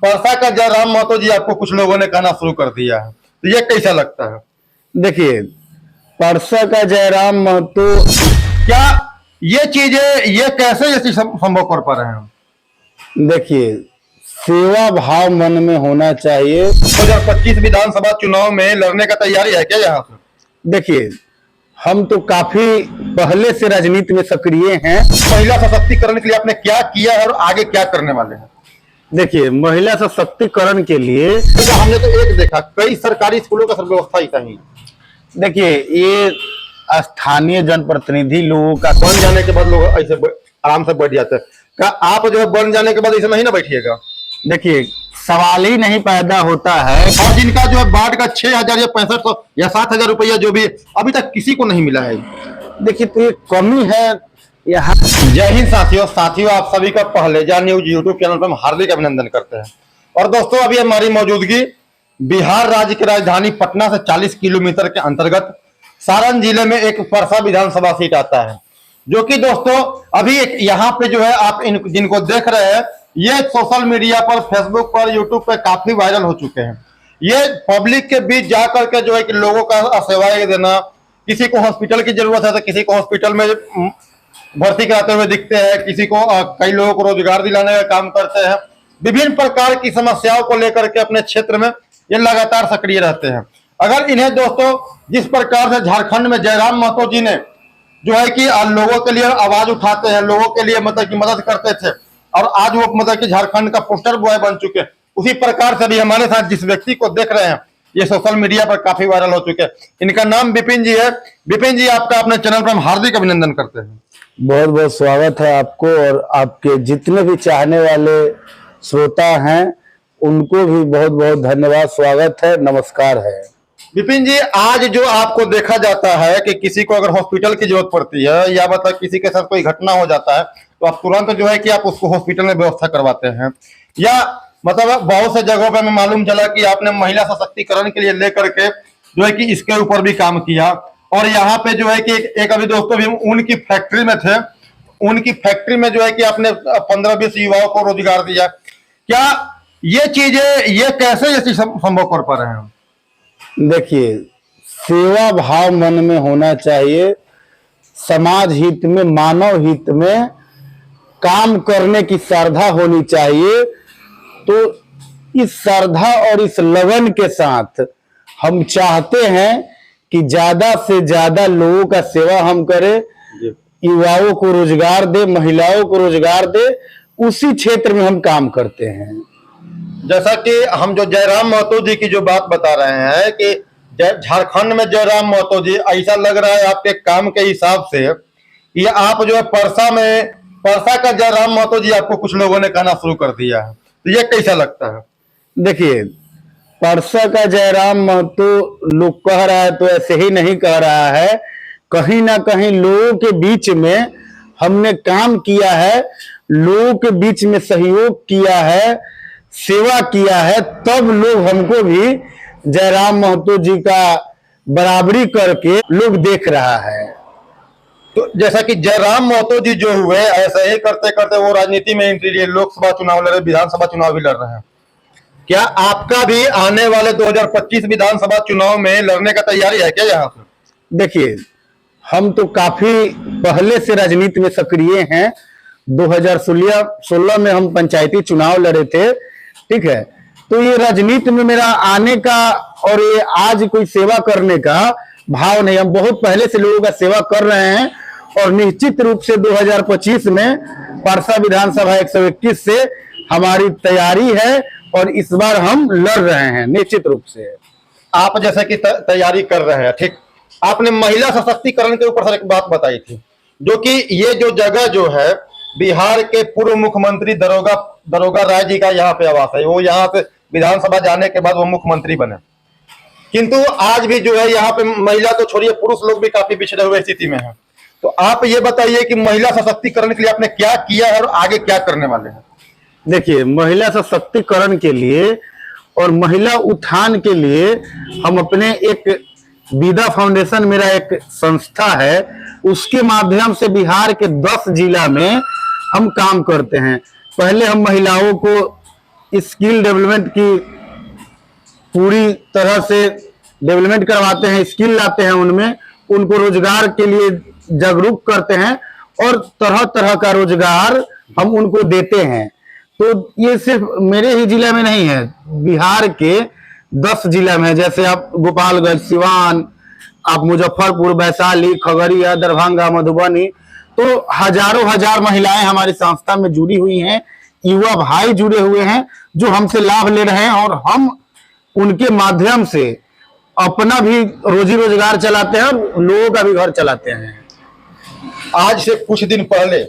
परसा का जयराम महतो जी आपको कुछ लोगों ने कहना शुरू कर दिया है, तो ये कैसा लगता है? देखिए, परसा का जयराम महतो, क्या ये चीजें ये कैसे ये चीज संभव कर पा रहे हैं? देखिए, सेवा भाव मन में होना चाहिए। 2025 विधानसभा चुनाव में लड़ने का तैयारी है क्या यहाँ से? देखिए, हम तो काफी पहले से राजनीति में सक्रिय हैं। महिला सशक्तिकरण के लिए आपने क्या किया है और आगे क्या करने वाले हैं? देखिए, महिला सशक्तिकरण के लिए तो हमने तो एक देखा, कई सरकारी स्कूलों का व्यवस्था ही नहीं। देखिए, ये स्थानीय जनप्रतिनिधि लोगों का बन जाने के बाद लोग ऐसे आराम से बैठ जाते हैं। क्या आप जो है बन जाने के बाद ऐसे नहीं ना बैठिएगा? देखिए, सवाल ही नहीं पैदा होता है। और जिनका जो है बाढ़ का 6,000 या 6500 या 7,000 रुपया जो भी अभी तक किसी को नहीं मिला है। देखिए, तो ये कमी है यहाँ। जय हिंद साथियों, आप सभी का पहलेजा न्यूज यूट्यूब चैनल पर हम हार्दिक अभिनंदन करते हैं। और दोस्तों, अभी हमारी मौजूदगी बिहार राज्य की राजधानी पटना से 40 किलोमीटर के अंतर्गत सारण जिले में एक परसा विधानसभा सीट आता है, जो कि दोस्तों अभी यहाँ पे जो है आप जिनको देख रहे हैं, ये सोशल मीडिया पर, फेसबुक पर, यूट्यूब पर काफी वायरल हो चुके हैं। ये पब्लिक के बीच जाकर के जो है कि लोगों का सेवाएं देना, किसी को हॉस्पिटल की जरूरत है तो किसी को हॉस्पिटल में भर्ती कराते हुए दिखते हैं, किसी को कई लोगों को रोजगार दिलाने का काम करते हैं। विभिन्न प्रकार की समस्याओं को लेकर के अपने क्षेत्र में ये लगातार सक्रिय रहते हैं। अगर इन्हें दोस्तों जिस प्रकार से झारखंड में जयराम महतो जी ने जो है कि लोगों के लिए आवाज उठाते हैं, लोगों के लिए मतलब की मदद करते थे, और आज वो मतलब कि झारखंड का पोस्टर बॉय बन चुके हैं, उसी प्रकार से भी हमारे साथ जिस व्यक्ति को देख रहे हैं, ये सोशल मीडिया पर काफी वायरल हो चुके हैं। इनका नाम विपिन जी है। विपिन जी, आपका अपने चैनल पर हम हार्दिक अभिनंदन करते हैं। बहुत बहुत स्वागत है आपको, और आपके जितने भी चाहने वाले श्रोता हैं उनको भी बहुत बहुत धन्यवाद, स्वागत है, नमस्कार है। विपिन जी, आज जो आपको देखा जाता है कि किसी को अगर हॉस्पिटल की जरूरत पड़ती है या मतलब किसी के साथ कोई घटना हो जाता है, तो आप तुरंत जो है कि आप उसको हॉस्पिटल में व्यवस्था करवाते हैं, या मतलब बहुत से जगहों पे हमें मालूम चला कि आपने महिला सशक्तिकरण के लिए लेकर के जो है कि इसके ऊपर भी काम किया। और यहाँ पे जो है कि एक अभी दोस्तों भी उनकी फैक्ट्री में थे, उनकी फैक्ट्री में जो है कि आपने 15-20 युवाओं को रोजगार दिया। क्या ये चीजें ये कैसे ये चीज संभव कर पा रहे हैं? देखिए, सेवा भाव मन में होना चाहिए। समाज हित में, मानव हित में काम करने की श्रद्धा होनी चाहिए। तो इस श्रद्धा और इस लगन के साथ हम चाहते हैं कि ज्यादा से ज्यादा लोगों का सेवा हम करें, युवाओं को रोजगार दे, महिलाओं को रोजगार दे, उसी क्षेत्र में हम काम करते हैं। जैसा कि हम जो जयराम महतो जी की जो बात बता रहे हैं कि झारखंड में जयराम महतो जी, ऐसा लग रहा है आपके काम के हिसाब से ये आप जो है परसा का जयराम महतो जी आपको कुछ लोगों ने कहना शुरू कर दिया है, तो ये कैसा लगता है? देखिए, परसा का जयराम महतो लोग कह रहा है तो ऐसे ही नहीं कह रहा है, कहीं ना कहीं लोगों के बीच में हमने काम किया है, लोगों के बीच में सहयोग किया है, सेवा किया है, तब लोग हमको भी जयराम महतो जी का बराबरी करके लोग देख रहा है। तो जैसा कि जयराम महतो जी जो हुए, ऐसे ही करते करते वो राजनीति में एंट्री लिए, लोकसभा चुनाव लड़ रहे, विधानसभा चुनाव भी लड़ रहे हैं। क्या आपका भी आने वाले 2025 विधानसभा चुनाव में लड़ने का तैयारी है क्या यहाँ से? देखिए, हम तो काफी पहले से राजनीति में सक्रिय हैं। 2016 में हम पंचायती चुनाव लड़े थे, ठीक है। तो ये राजनीति में मेरा आने का और ये आज कोई सेवा करने का भाव नहीं। हम बहुत पहले से लोगों का सेवा कर रहे हैं, और निश्चित रूप से 2025 में परसा विधानसभा 121 से हमारी तैयारी है, और इस बार हम लड़ रहे हैं निश्चित रूप से। आप जैसे कि तैयारी कर रहे हैं, ठीक। आपने महिला सशक्तिकरण के ऊपर सर एक बात बताई थी, जो कि ये जो जगह जो है बिहार के पूर्व मुख्यमंत्री दरोगा राय जी का यहाँ पे आवास है। वो यहाँ पे विधानसभा जाने के बाद वो मुख्यमंत्री बने, किंतु आज भी जो है यहाँ पे महिला तो छोड़िए, पुरुष लोग भी काफी पिछड़े हुए स्थिति में है। तो आप ये बताइए कि महिला सशक्तिकरण के लिए आपने क्या किया है और आगे क्या करने वाले हैं? देखिए, महिला सशक्तिकरण के लिए और महिला उत्थान के लिए हम अपने एक विदा फाउंडेशन, मेरा एक संस्था है, उसके माध्यम से बिहार के 10 जिला में हम काम करते हैं। पहले हम महिलाओं को स्किल डेवलपमेंट की पूरी तरह से डेवलपमेंट करवाते हैं, स्किल लाते हैं उनमें, उनको रोजगार के लिए जागरूक करते हैं और तरह तरह का रोजगार हम उनको देते हैं। तो ये सिर्फ मेरे ही जिला में नहीं है, बिहार के 10 जिला में है। जैसे आप गोपालगंज, सिवान, आप मुजफ्फरपुर, वैशाली, खगड़िया, दरभंगा, मधुबनी, तो हजारों हजार महिलाएं हमारी संस्था में जुड़ी हुई हैं, युवा भाई जुड़े हुए हैं जो हमसे लाभ ले रहे हैं और हम उनके माध्यम से अपना भी रोजी रोजगार चलाते हैं और लोगों का भी घर चलाते हैं। आज से कुछ दिन पहले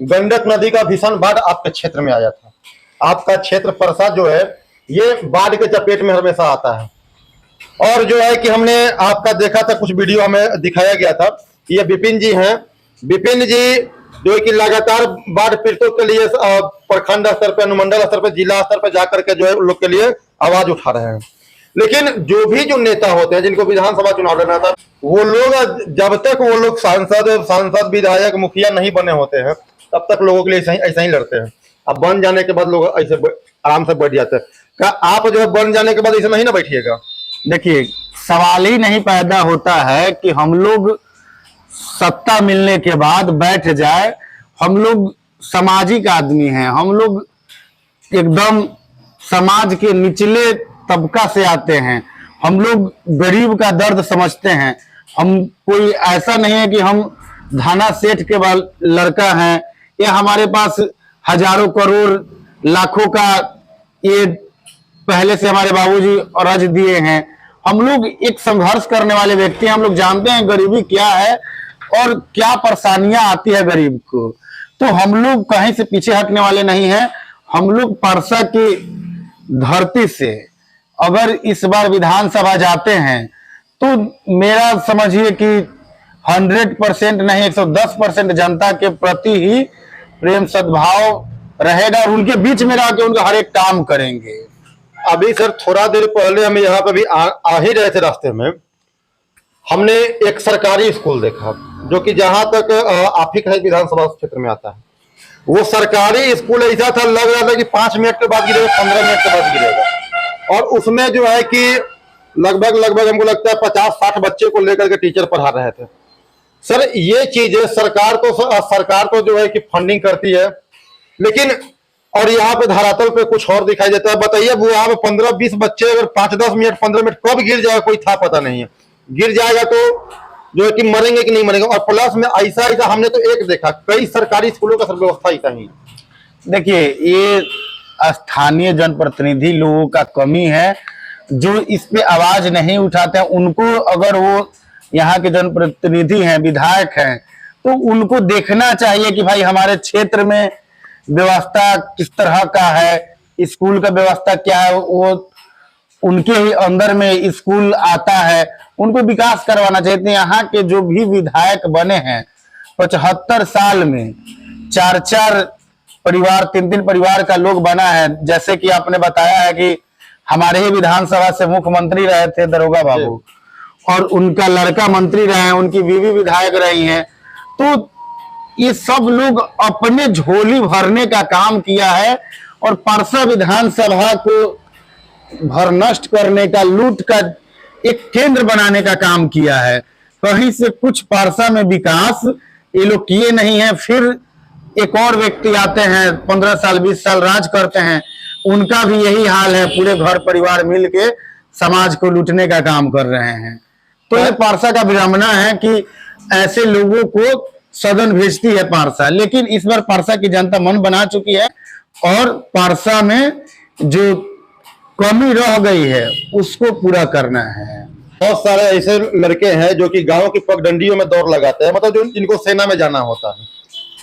गंडक नदी का भीषण बाढ़ आपके क्षेत्र में आया था। आपका क्षेत्र परसा जो है ये बाढ़ के चपेट में हमेशा आता है, और जो है कि हमने आपका देखा था, कुछ वीडियो हमें दिखाया गया था। ये विपिन जी हैं, विपिन जी जो है कि लगातार बाढ़ पीड़ितों के लिए प्रखंड स्तर पर, अनुमंडल स्तर पर, जिला स्तर पर जाकर के जो है उन लोग के लिए आवाज उठा रहे हैं। लेकिन जो नेता होते हैं जिनको विधानसभा चुनाव लड़ना था, वो लोग जब तक वो लोग सांसद विधायक मुखिया नहीं बने होते हैं तब तक लोगों के लिए ऐसा ही लड़ते हैं। अब बन जाने के बाद लोग ऐसे आराम से बैठ जाते हैं। क्या आप जो है बन जाने के बाद ऐसे नहीं ना बैठिएगा? देखिए, सवाल ही नहीं पैदा होता है कि हम लोग सत्ता मिलने के बाद बैठ जाए। हम लोग सामाजिक आदमी हैं, हम लोग एकदम समाज के निचले तबका से आते हैं, हम लोग गरीब का दर्द समझते हैं। हम कोई ऐसा नहीं है कि हम धाना सेठ के लड़का हैं या हमारे पास हजारों करोड़ लाखों का ये पहले से हमारे बाबूजी अर्ज दिए हैं। हम लोग एक संघर्ष करने वाले व्यक्ति हैं। हम लोग जानते हैं गरीबी क्या है और क्या परेशानियां आती है गरीब को। तो हम लोग कहीं से पीछे हटने वाले नहीं हैं। हम लोग परसा की धरती से अगर इस बार विधानसभा जाते हैं तो मेरा समझिए कि 100% नहीं 110% जनता के प्रति ही प्रेम सद्भाव रहेगा और उनके बीच में रह के उनका हर एक काम करेंगे। अभी सर थोड़ा देर पहले हम यहाँ पे भी आ ही रहे थे, रास्ते में हमने एक सरकारी स्कूल देखा जो कि जहां तक आप ही कहे विधानसभा क्षेत्र में आता है। वो सरकारी स्कूल ऐसा था, लग रहा था कि 5 मिनट के बाद गिरेगा, 15 मिनट के बाद गिरेगा। और उसमें जो है कि लगभग हमको लगता है 50-60 बच्चे को लेकर के टीचर पढ़ा रहे थे। सर ये चीजें सरकार तो जो है कि फंडिंग करती है, लेकिन और यहाँ पे धरातल पे कुछ और दिखाई देता है। बताइए वो यहाँ पे 15-20 बच्चे अगर 5-10 मिनट 15 मिनट कब गिर जाएगा कोई था पता नहीं है। गिर जाएगा तो जो है कि मरेंगे कि नहीं मरेंगे। और प्लस में ऐसा हमने तो एक देखा, कई सरकारी स्कूलों का सब व्यवस्था ऐसा ही। देखिए, ये स्थानीय जनप्रतिनिधि लोगों का कमी है जो इस पे आवाज नहीं उठाते हैं। उनको अगर वो यहाँ के जनप्रतिनिधि हैं, विधायक हैं, तो उनको देखना चाहिए कि भाई हमारे क्षेत्र में व्यवस्था किस तरह का है, स्कूल का व्यवस्था क्या है। वो उनके ही अंदर में स्कूल आता है, उनको विकास करवाना चाहिए। तो यहाँ के जो भी विधायक बने हैं 75 साल में 4-4 परिवार, 3-3 परिवार का लोग बना है। जैसे कि आपने बताया है कि हमारे ही विधानसभा से मुख्यमंत्री रहे थे दरोगा बाबू और उनका लड़का मंत्री रहे हैं, उनकी बीवी विधायक रही हैं। तो ये सब लोग अपने झोली भरने का काम किया है और परसा विधानसभा को भरनष्ट करने का, लूट का एक केंद्र बनाने का काम किया है। कहीं से कुछ परसा में विकास ये लोग किए नहीं है। फिर एक और व्यक्ति आते हैं 15 साल 20 साल राज करते हैं, उनका भी यही हाल है, पूरे घर परिवार मिलके समाज को लूटने का काम कर रहे हैं। तो ये परसा का विडंबना है कि ऐसे लोगों को सदन भेजती है परसा। लेकिन इस बार परसा की जनता मन बना चुकी है और परसा में जो कमी रह गई है उसको पूरा करना है। बहुत सारे ऐसे लड़के हैं जो कि गांव की पगडंडियों में दौड़ लगाते हैं, मतलब जो जिनको सेना में जाना होता है।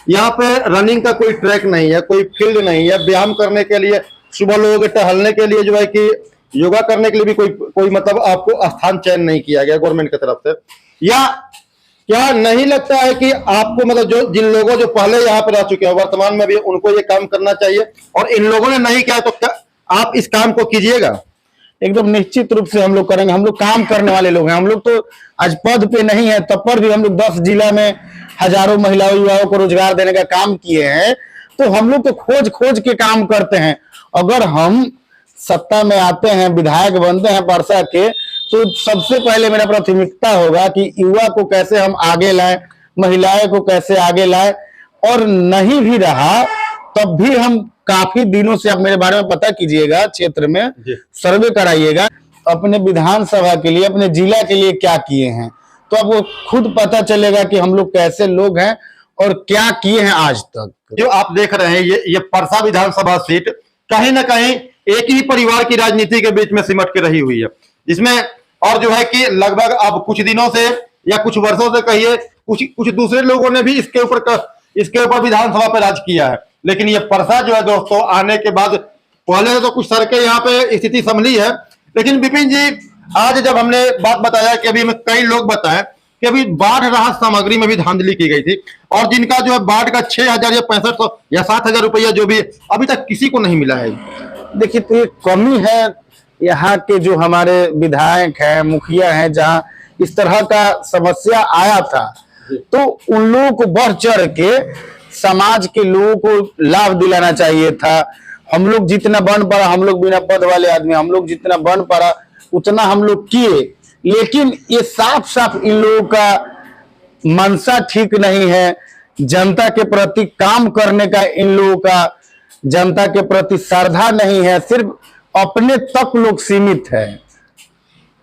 यहाँ पे रनिंग का कोई ट्रैक नहीं है, कोई फील्ड नहीं है। व्यायाम करने के लिए, सुबह लोगों के टहलने के लिए, जो है कि योगा करने के लिए भी कोई मतलब आपको स्थान चयन नहीं किया गया गवर्नमेंट की तरफ से। या क्या नहीं लगता है कि आपको मतलब जो जिन लोगों जो पहले यहाँ पे रह चुके हैं वर्तमान में भी उनको ये काम करना चाहिए, और इन लोगों ने नहीं किया तो क्या आप इस काम को कीजिएगा? एकदम निश्चित रूप से हम लोग करेंगे। हम लोग काम करने वाले लोग हैं। हम लोग तो आज पद पे नहीं है, तब पर भी हम लोग 10 जिला में हजारों महिलाओं युवाओं को रोजगार देने का काम किए हैं। तो हम लोग तो खोज के काम करते हैं अगर हम सत्ता में आते हैं, विधायक बनते हैं परसा के, तो सबसे पहले मेरा प्राथमिकता होगा कि युवा को कैसे हम आगे लाएं, महिलाएं को कैसे आगे लाएं। और नहीं भी रहा तब भी हम काफी दिनों से, आप मेरे बारे में पता कीजिएगा, क्षेत्र में सर्वे कराइएगा, अपने विधानसभा के लिए, अपने जिला के लिए क्या किए हैं, तो आपको खुद पता चलेगा कि हम लोग कैसे लोग हैं और क्या किए हैं आज तक। जो आप देख रहे हैं ये परसा विधानसभा सीट कहीं ना कहीं एक ही परिवार की राजनीति के बीच में सिमट के रही हुई है, जिसमें और जो है कि लगभग अब कुछ दिनों से या कुछ वर्षों से कहिए, कुछ दूसरे लोगों ने भी इसके ऊपर विधानसभा पे राज किया है। लेकिन ये परसा जो है दोस्तों, आने के बाद पहले तो कुछ सड़कें यहाँ पे स्थिति संभली है, लेकिन विपिन जी आज जब हमने बात बताया कि अभी हमें कई लोग बताएं कि अभी बाढ़ राहत सामग्री में भी धांधली की गई थी, और जिनका जो है बाढ़ का 6,000 या 6500 या 7,000 रुपया जो भी अभी तक किसी को नहीं मिला है। देखिए, तो ये कमी है यहाँ के जो हमारे विधायक हैं, मुखिया हैं, जहाँ इस तरह का समस्या आया था तो उन लोगों को बढ़ चढ़ के समाज के लोगों को लाभ दिलाना चाहिए था। हम लोग जितना बन पड़ा, हम लोग बिना पद वाले आदमी, हम लोग जितना बन पड़ा उतना हम लोग किए, लेकिन ये साफ साफ इन लोगों का मनसा ठीक नहीं है। जनता के प्रति काम करने का इन लोगों का, जनता के प्रति श्रद्धा नहीं है, सिर्फ अपने तक लोग सीमित है।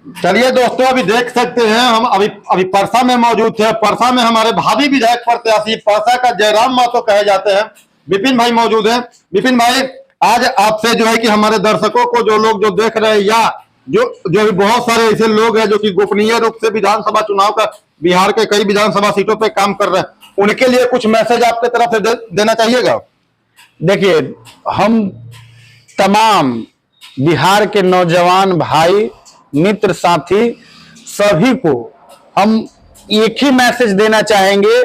चलिए दोस्तों, अभी देख सकते हैं हम अभी परसा में मौजूद थे। परसा में हमारे भावी विधायक प्रत्याशी, परसा का जयराम महतो कहे जाते हैं, विपिन भाई मौजूद हैं। विपिन भाई, आज आपसे जो है कि हमारे दर्शकों को, जो लोग जो देख रहे हैं या जो बहुत सारे ऐसे लोग हैं जो कि गोपनीय रूप से विधानसभा चुनाव का बिहार के कई विधानसभा सीटों पे काम कर रहे हैं, उनके लिए कुछ मैसेज आपके तरफ से देना चाहिएगा? देखिए, हम तमाम बिहार के नौजवान भाई, मित्र, साथी सभी को हम एक ही मैसेज देना चाहेंगे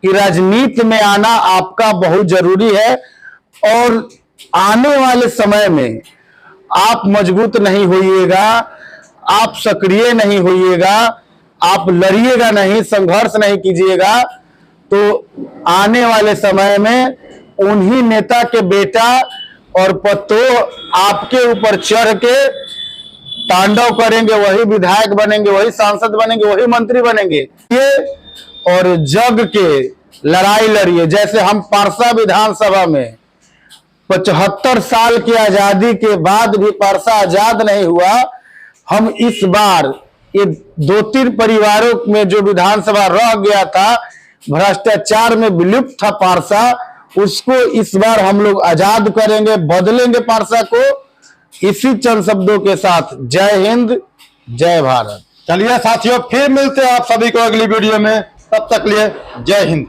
कि राजनीति में आना आपका बहुत जरूरी है, और आने वाले समय में आप मजबूत नहीं होइएगा, आप सक्रिय नहीं होइएगा, आप लड़िएगा नहीं, संघर्ष नहीं कीजिएगा, तो आने वाले समय में उन्हीं नेता के बेटा और पत्तो आपके ऊपर चढ़ के तांडव करेंगे, वही विधायक बनेंगे, वही सांसद बनेंगे, वही मंत्री बनेंगे। ये और जग के लड़ाई लड़िए। जैसे हम परसा विधानसभा में 75 साल की आजादी के बाद भी परसा आजाद नहीं हुआ, हम इस बार ये 2-3 परिवारों में जो विधानसभा रह गया था, भ्रष्टाचार में विलुप्त था परसा, उसको इस बार हम लोग आजाद करेंगे, बदलेंगे परसा को। इसी चंद शब्दों के साथ जय हिंद, जय भारत। चलिए साथियों, फिर मिलते हैं आप सभी को अगली वीडियो में, तब तक लिए जय हिंद।